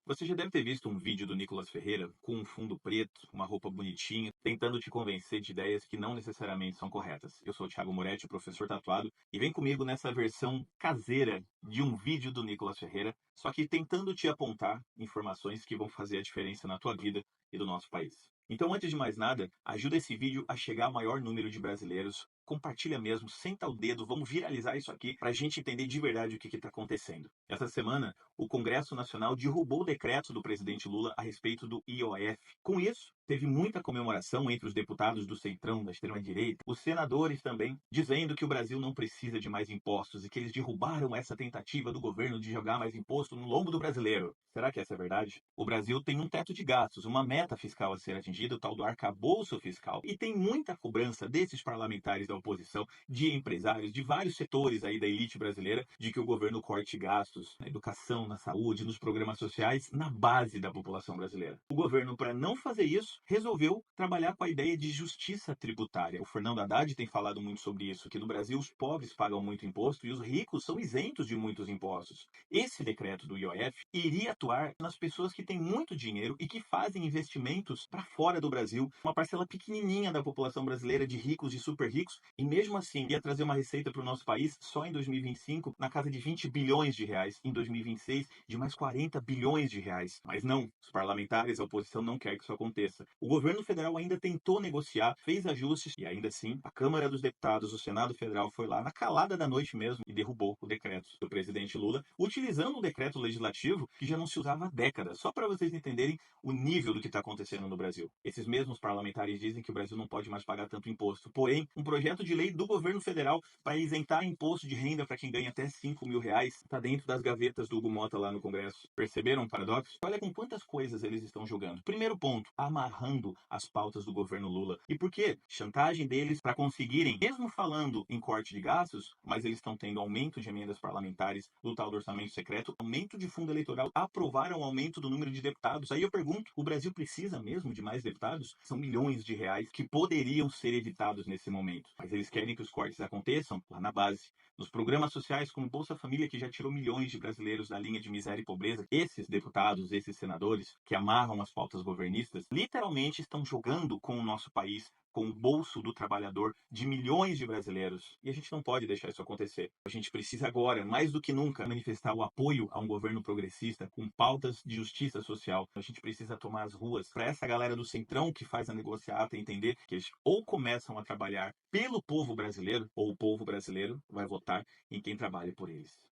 Você já deve ter visto um vídeo do Nicolas Ferreira com um fundo preto, uma roupa bonitinha, tentando te convencer de ideias que não necessariamente são corretas. Eu sou o Thiago Moretti, professor tatuado, e vem comigo nessa versão caseira de um vídeo do Nicolas Ferreira, só que tentando te apontar informações que vão fazer a diferença na tua vida e do nosso país. Então, antes de mais nada, ajuda esse vídeo a chegar ao maior número de brasileiros. Compartilha mesmo, senta o dedo, vamos viralizar isso aqui para a gente entender de verdade o que está acontecendo. Essa semana, o Congresso Nacional derrubou o decreto do presidente Lula a respeito do IOF. Com isso, teve muita comemoração entre os deputados do Centrão, da extrema-direita, os senadores também, dizendo que o Brasil não precisa de mais impostos e que eles derrubaram essa tentativa do governo de jogar mais imposto no lombo do brasileiro. Será que essa é verdade? O Brasil tem um teto de gastos, uma meta fiscal a ser atingida, o tal do arcabouço fiscal, e tem muita cobrança desses parlamentares da oposição, de empresários, de vários setores aí da elite brasileira, de que o governo corte gastos na educação, na saúde, nos programas sociais, na base da população brasileira. O governo, para não fazer isso, resolveu trabalhar com a ideia de justiça tributária. O Fernando Haddad tem falado muito sobre isso, que no Brasil os pobres pagam muito imposto e os ricos são isentos de muitos impostos. Esse decreto do IOF iria atuar nas pessoas que têm muito dinheiro e que fazem investimentos para fora do Brasil, uma parcela pequenininha da população brasileira de ricos e super ricos, e mesmo assim ia trazer uma receita para o nosso país só em 2025 na casa de 20 bilhões de reais, em 2026 de mais 40 bilhões de reais. Mas não, os parlamentares, a oposição não quer que isso aconteça. O governo federal ainda tentou negociar, fez ajustes e ainda assim a Câmara dos Deputados, o Senado Federal foi lá na calada da noite mesmo e derrubou o decreto do presidente Lula, utilizando um decreto legislativo que já não se usava há décadas, só para vocês entenderem o nível do que está acontecendo no Brasil. Esses mesmos parlamentares dizem que o Brasil não pode mais pagar tanto imposto. Porém, um projeto de lei do governo federal para isentar imposto de renda para quem ganha até 5 mil reais está dentro das gavetas do Hugo Mota lá no Congresso. Perceberam o paradoxo? Olha com quantas coisas eles estão jogando. Primeiro ponto, amarrando as pautas do governo Lula. E por quê? Chantagem deles para conseguirem, mesmo falando em corte de gastos, mas eles estão tendo aumento de emendas parlamentares do tal do orçamento secreto, aumento de fundo eleitoral, aprovaram o aumento do número de deputados. Aí eu pergunto, o Brasil precisa mesmo de mais deputados? São milhões de reais que poderiam ser evitados nesse momento. Mas eles querem que os cortes aconteçam lá na base. Nos programas sociais como Bolsa Família, que já tirou milhões de brasileiros da linha de miséria e pobreza, esses deputados, esses senadores que amarram as pautas governistas, literalmente estão jogando com o nosso país, com o bolso do trabalhador de milhões de brasileiros. E a gente não pode deixar isso acontecer. A gente precisa agora, mais do que nunca, manifestar o apoio a um governo progressista com pautas de justiça social. A gente precisa tomar as ruas para essa galera do Centrão que faz a negociata entender que eles ou começam a trabalhar pelo povo brasileiro, ou o povo brasileiro vai votar em quem trabalha por eles.